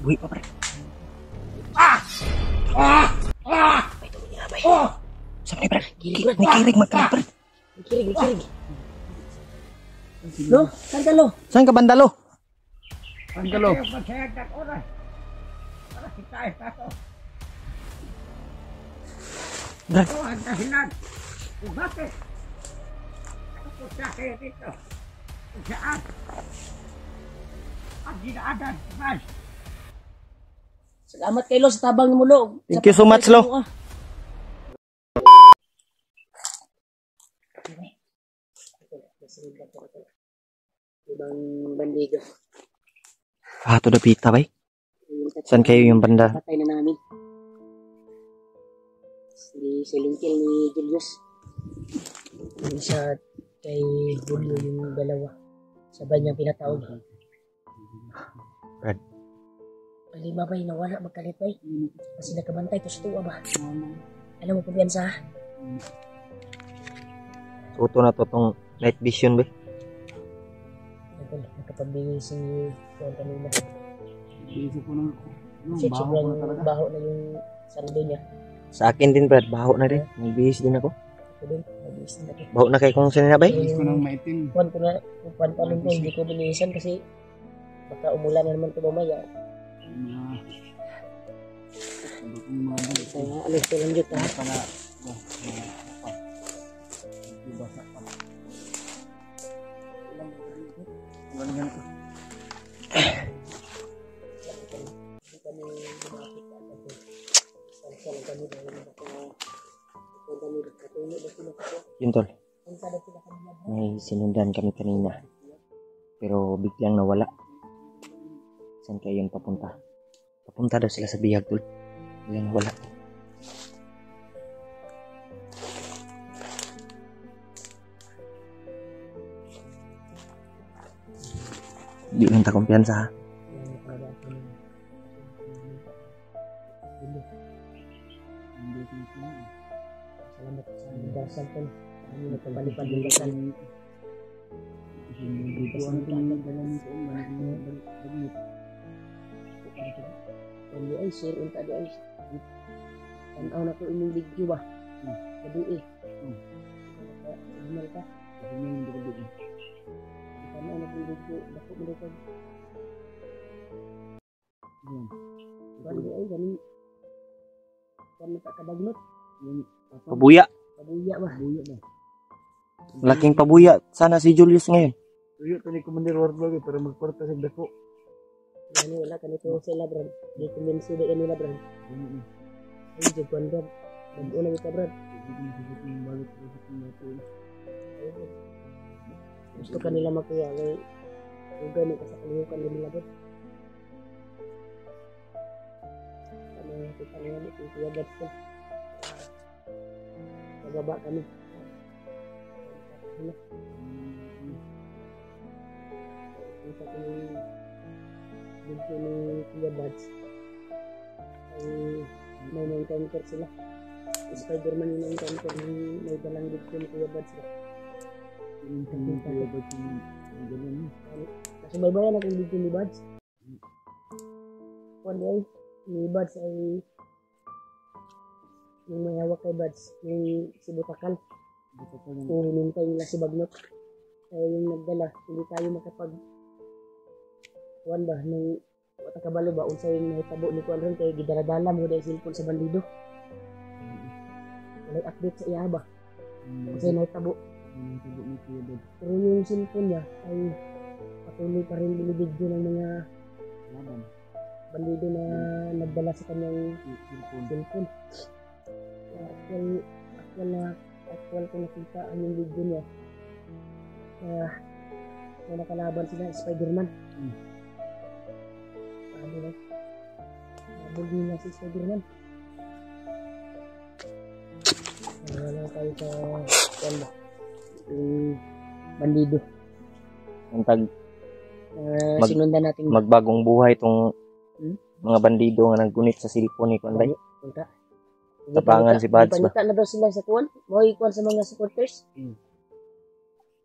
Buhay pa pre. Bay, tulungan niya bay. Saan pre? May kirig magkalit pre. May kirig. Lo, saan ka lo? Saan ka bandalo? Angelo. Brad. Salamat kay Lo sa tabang mo Lo. Thank you so much Lo. Ibang bandido. To the pita bay. Saan kayo yung banda? Patay na namin. Si Lingkil ni Julius. Yung isa kay Julio yung dalawa. Sabay niyang pinatawag. Brad. Palima bay, nawala magkalit bay. Kasi nakabantay to sa tuwa ba? Alam mo kumpiyansa ha? Tuto na to tong night vision bay. Nakapagbigay si Juan kanina. Isip ko nang Sobrang baho na yung sardo niya. Sa akin din Brad, baho na rin. May bihis din ako. Ako din, nag-iis na ako. Baho na kay kung saan na bay? Isip ko nang maitim. Kuwan pa rin ko, hindi ko binihisan kasi baka umulan na naman ito mamaya. Kaya alis ko lang dito ha. Yun tol. May sinundan kami kanina. Pero biglang nawala. Saan kayo yun papunta? Papunta daw sila sa bihag tol. Biglang nawala. Di lang ta kumpiyansa ha. Salamat sa dasal ko. Kami nagpapalipad ng dasal. Kami ay share unta do ay. Tanaw na ko inyong video ba? Kadi eh. Normal ka. Tanaw na ko video. Dako mo ko. Kani ay gani. Kami tak kadagnot. Pabuya. Pabuya ba? Laking pabuya. Sana si Julius ngayon. Tuyo to ni Commander Wardlog para magkwarta sa dako. Yani wala kanito sila brad. Di kumbinsi di kanila brad. Ay jagwan brad. Nag-una kita brad. Gusto kanila makuya. Kaya huwag ganun ka sa kalimukan nila brad. Kami kita nila ito kuya brad ko. Nagaba kami. Kita ko yung video ni Kuya Buds ay may na-encounter sila. Spider-Man yung na-encounter may dalang video ni Kuya Buds ba? Nasubaybayan natin video ni Buds. One day, ni Buds ay yung may hawak kay Buds, yung si Butakal. Kung hinintay nila si Bagnot ay yung nagdala, hindi tayo makapag kuan ba nung watakabalo ba unsay yung nahitabo ni kuan ron kay gidaradala mo dahil cellphone sa bandido. Wala update sa iya ba? Unsay nahitabo. Pero yung cellphone niya ay patuloy pa rin binibidyo ng mga bandido na nagdala sa kanyang cellphone. Actual ko nakita ang yung video niya. May nakalaban sila, Spider-Man. Ano na? Nabulgi na si Spider-Man. Wala tayo sa wala. Bandido. Ang tag Sinundan natin. magbagong buhay itong mga bandido nga naggunit sa cellphone ni Kuan bay. Punta. Tabangan si Buds ba? Pangita na daw sila sa kuwan. May kuwan sa mga supporters.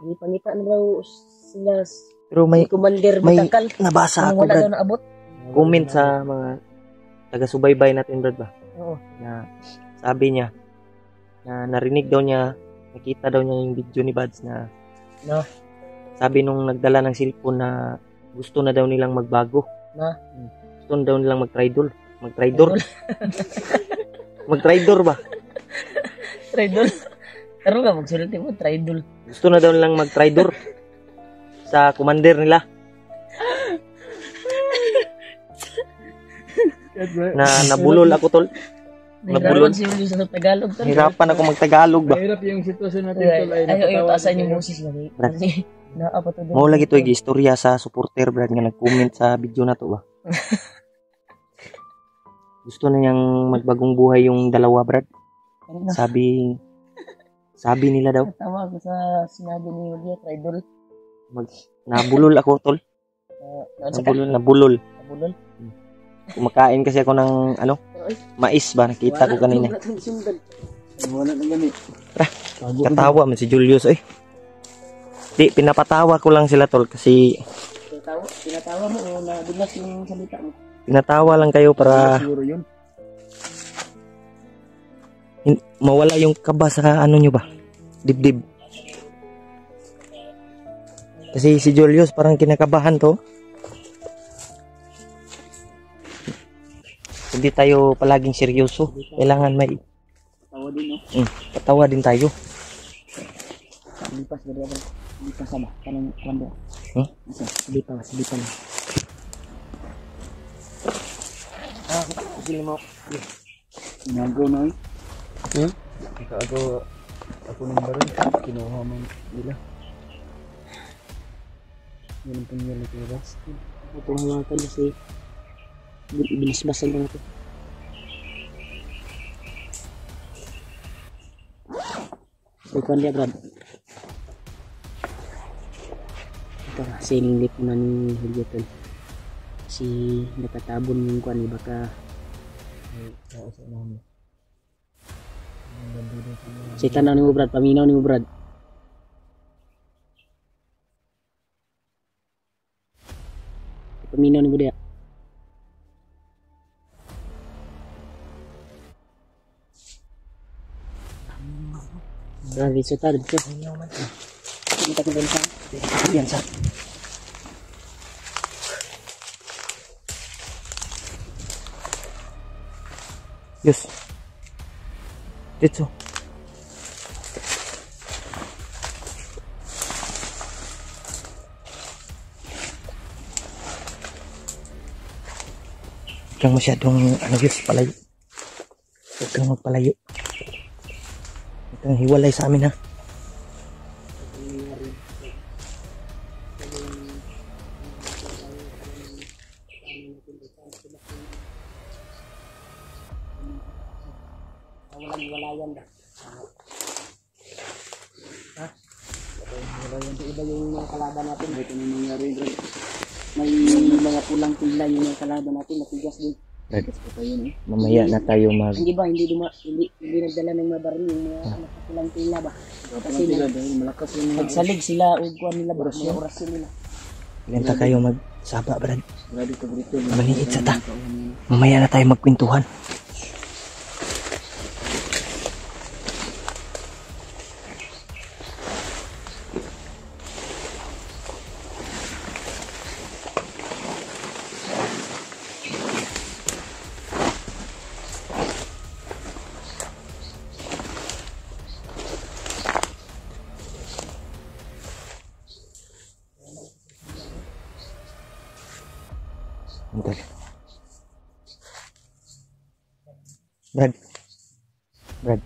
May pangita na daw sila Pero Si Commander may Butakal. nabasa Nang ako, wala Brad. daw naabot. Comment sa mga taga-subaybay natin, Brad, ba? Oo. Na sabi niya na narinig daw niya, nakita daw niya yung video ni Buds na Na? sabi nung nagdala ng cellphone na gusto na daw nilang magbago. Na? Gusto na daw nilang mag-tridol. Mag-tridor ba? Tridol. Pero nga, magsulat mo, Tridol. Gusto na daw nilang mag-tridor sa commander nila. Na nabulol ako, tol. Nahirapan si Julio sa Tagalog. Tol. Hirapan ako mag-Tagalog ba? Mahirap yung sitwasyon natin. Ay, Tol, ay ayaw yung napatawa taasan yung tayo. boses lagi. Brad. Kasi, naapat na doon. Mao lagi to istorya sa supporter, Brad, nga nag-comment sa video na to ba. Gusto na niyang magbagong buhay yung dalawa, Brad. Sabi nila daw. Natawa ako sa sinabi ni Julio, Tridol. Nabulol ako, tol. Nabulol. Nabulol. Kumakain kasi ako ng mais ba, nakita ko kanina. Wala na gani. Katawa man si Julius Di, pinapatawa ko lang sila, tol, kasi Tinatawa mo o nadulas yung salita mo. pinatawa lang kayo para Siguro yun. mawala yung kaba sa nyo ba, dibdib. Kasi si Julius parang kinakabahan to. Hindi tayo palaging seryoso. Kailangan may Tawa din, no? patawa din tayo. Lipas ba diyan? Lipas ba? Kanang kwando. Lipas lang. Sige mo. Nagaw na eh. Hmm? Ako ng baril. Kinuha man nila. Yan ang pangyayari na kinabas. Ito ang mga kanya si binasbasan lang ito. Ikaw niya, Brad. Ito na, sininglit mo na ni Julio Tol. Kasi natatabon yung kwan, baka si tanaw ni mo, Brad, paminaw ni mo, Brad. Paminaw ni mo diya. Brad, dito tayo, dito. Kita ko sa. Yan sa. Yes. Dito. Huwag kang masyadong palayo. Huwag kang magpalayo. Huwag kang hiwalay sa amin, ha. Walang-walayan ba? Ha? Walang iba yung mga kalaban natin. Ito na nangyari, bro. May mga pulang pila yung mga kalaban natin. Matigas din. Brad, Ayun eh. mamaya na tayo Hindi ba? Hindi nagdala ng mga baril yung mga pulang pila ba? Kasi Sila dahil malakas yung mga nagsalig sila o kuwan nila ba? Mga orasyon nila. Ganta kayo magsaba, Brad. Grabe ka dito. Maliit sa ta. Mamaya na tayo magkwentuhan. Bentar. Brad.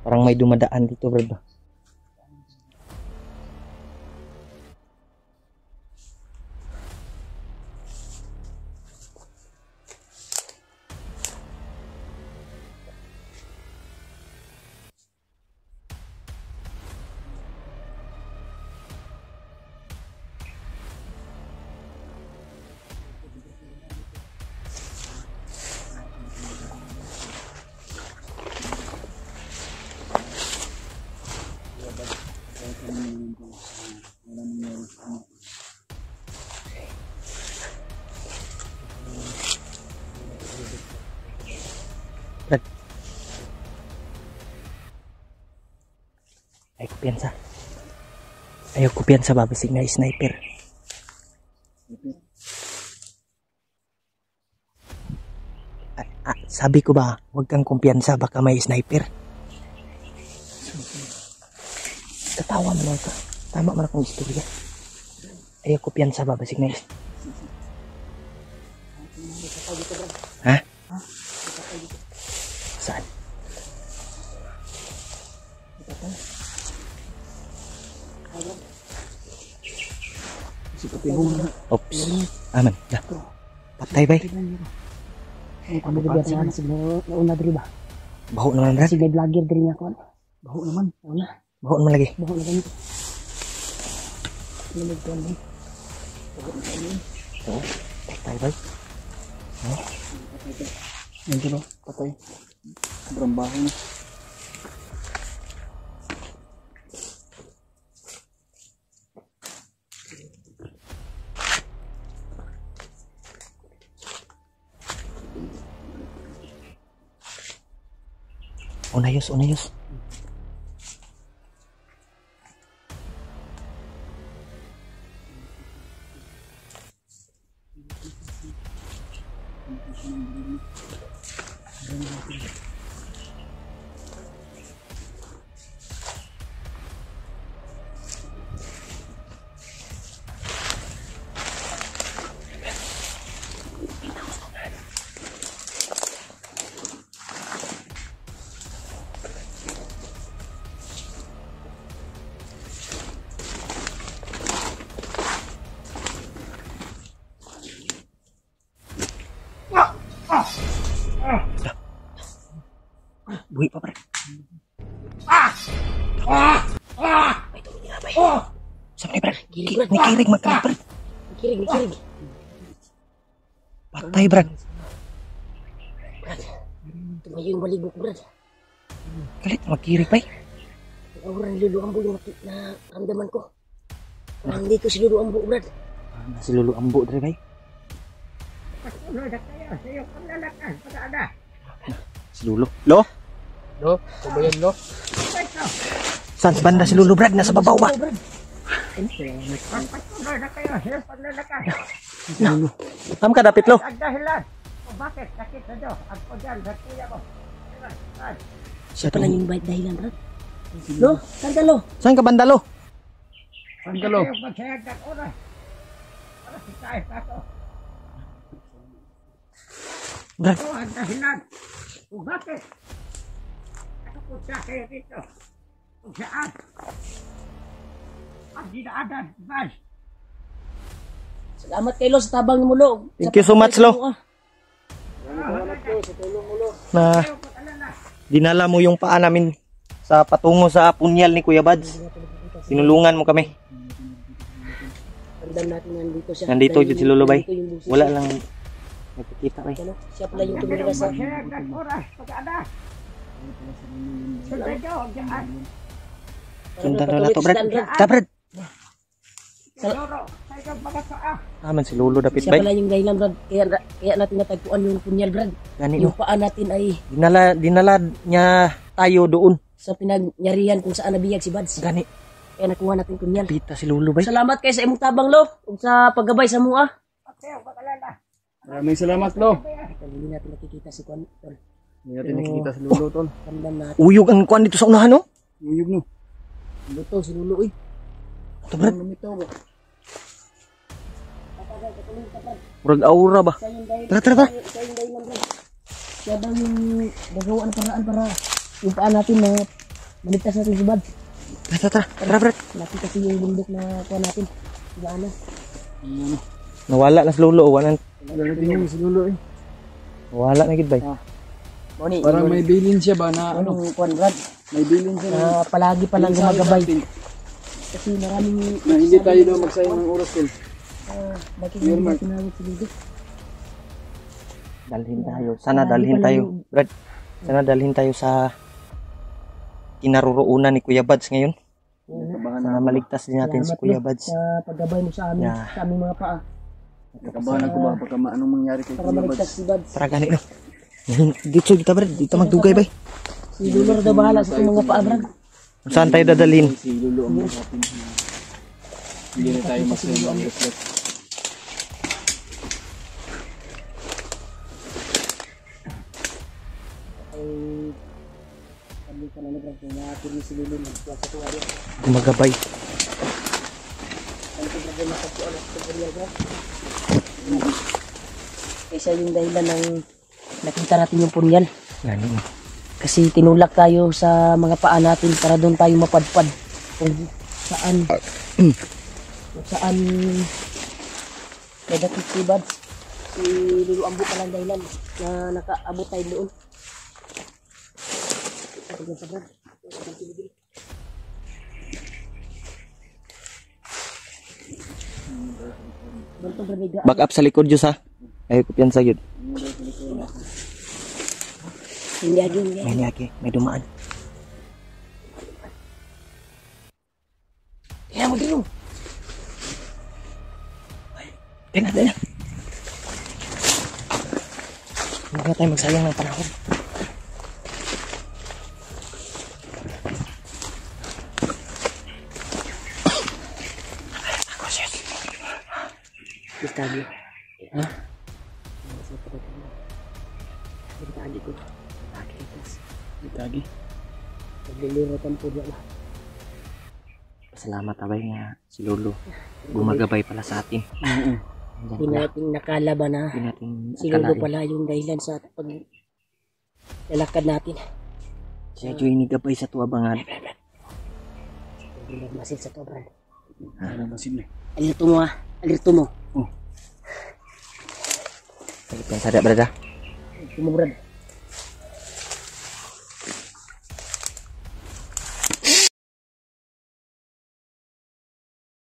Parang may dumadaan dito, Brad. kumpiyansa. Ayaw kumpiyansa ba basig na sniper. Sabi ko ba, huwag kang kumpiyansa, baka may sniper. Tatawa mo ka. Tama man akong istorya. Ayaw kumpiyansa ba basig na Ha? Saan? Oops. Aman. Dah. Patay ba? Ay, kami gabi sa anak siguro nauna diri ba? Baho naman Brad. Sige vlogger diri nga kon. Baho naman. Una. Baho naman lagi. Baho na ganito. Lamig ko ni. Patay ba? Yan sila. Patay. Sobrang baho na. Unayos, unayos. Buhi pa pre. May tulong niya bay. Sama ni pre. Nikirig magkalit pre. Kirig. Patay Brad. Tumayo yung baligok, Brad. Kalit magkirig bay. Orang lulu ambo yung na ramdaman ko. Parang dito si lulu ambo, Brad. Nasi lulu ambo dre bay. Si Lulu. Lo? Lo? Kumayan lo? Saan sa banda si Lulu Brad? Nasa babaw ba? Saan ka dapit lo? Bakit? Sakit na daw. Ako dyan, kuya ko. Siya Pala yung bait dahilan, Brad. Lo, saan ka lo? Saan ka banda lo? Saan ka lo? Brad. Ang dahilan. Bakit? Ako po siya kayo dito. Kung saan? Ang dinaadan, Brad. Salamat kay Lo sa tabang mo, Lo. Thank you so much, Lo. Na dinala mo yung paa namin sa patungo sa punyal ni Kuya Bads. Sinulungan mo kami. Tandaan natin nandito siya. Nandito dito si Lolo bay. Wala lang nakikita bay. Siya pala yung tumira sa... Sundan na to Brad. Ta Brad. Aman si Lolo dapit Siya bay. pala yung dahilan, Brad. Kaya natin natagpuan yung punyal, Brad. Gani Yung no. paa natin ay Dinala niya tayo doon. sa pinagnyarihan kung saan nabiyag si Bads. Gani. Kaya nakuha natin punyal. Pita si Lolo bay. Salamat kayo sa imong tabang, Lo. Ug sa paggabay sa mua. Maraming salamat lo. Hindi natin nakikita si Kwan. Tol. Hindi natin nakikita si Lolo tol. Ramdam natin. Uyog ang kuan dito sa unahan no. Uyog no. Luto si Lulo, uy. Ito Brad. Lumitaw ba? Murag aura ba? Siya yung dahilan. Tara. Siya yung dahilan, Brad. Siya daw yung gagawa ng paraan para yung paa natin na maligtas natin si Bads. Tara Brad. Natin kasi yung bundok na kuha natin. Ano? Nawala na si Lolo. Wala Tingnan si Lolo eh. Wala na gid bay. Moni, Parang may bilin siya ba na ano? anong kuhan, Brad? May bilin siya na Palagi palang gumagabay. Kasi maraming... na hindi tayo daw magsayang ng oras tol. Bakit Yun, hindi Mark. tinawag si Lulo? Dalhin tayo. Sana dalhin tayo. Brad. Sana dalhin tayo sa kinaroroonan ni Kuya Bads ngayon. Sana maligtas din natin si Kuya Bads. Sa paggabay mo sa amin, Yeah. sa aming mga paa. Nakabahan ako ba pagka anong mangyari kay Para Kuya maligtas Bads? si Bads. Para gani no. Dito kita Brad. Dito magdugay bay. Si Lulo daw bahala sa itong mga paa, Brad. Saan tayo dadalhin? Si Lulu ang makapin. Hindi na tayo masaya ang reflect. Ay, kami ka na nagrag na atin si Lulu sa tuwa niya. Gumagabay. Ang pinagay na sa alas sa Buriaga. Isa yung dahilan ng nakita natin yung punyal. Gani. Kasi tinulak tayo sa mga paa natin para doon tayo mapadpad kung saan kaya dapat si Bads si Lulu Ambo pa lang dahilan na nakaabot tayo doon. Back up sa likod Diyos ha. Ayaw ko piyan sa yun. Hindi aging May niyagi. May dumaan. kaya mo din Kaya na. Huwag na tayo magsayang ng panahon. Ako siya. Itagi. Ha? Itagi ko. Itagi. Nagliliratan po dyan. Salamat abay nga si Lolo. Gumagabay pala sa atin. Oo. Hindi natin nakalaban na Hindi natin si Lulu akalain. pala yung dahilan sa pag lalakad natin. Siya Joy ni gabay sa tuwabangan. Hindi nagmasid sa to, Brad. Ano masin eh. Alirto mo ha. Alirto mo. Sige, piyan sa da, brada. Alirto mo, Brad.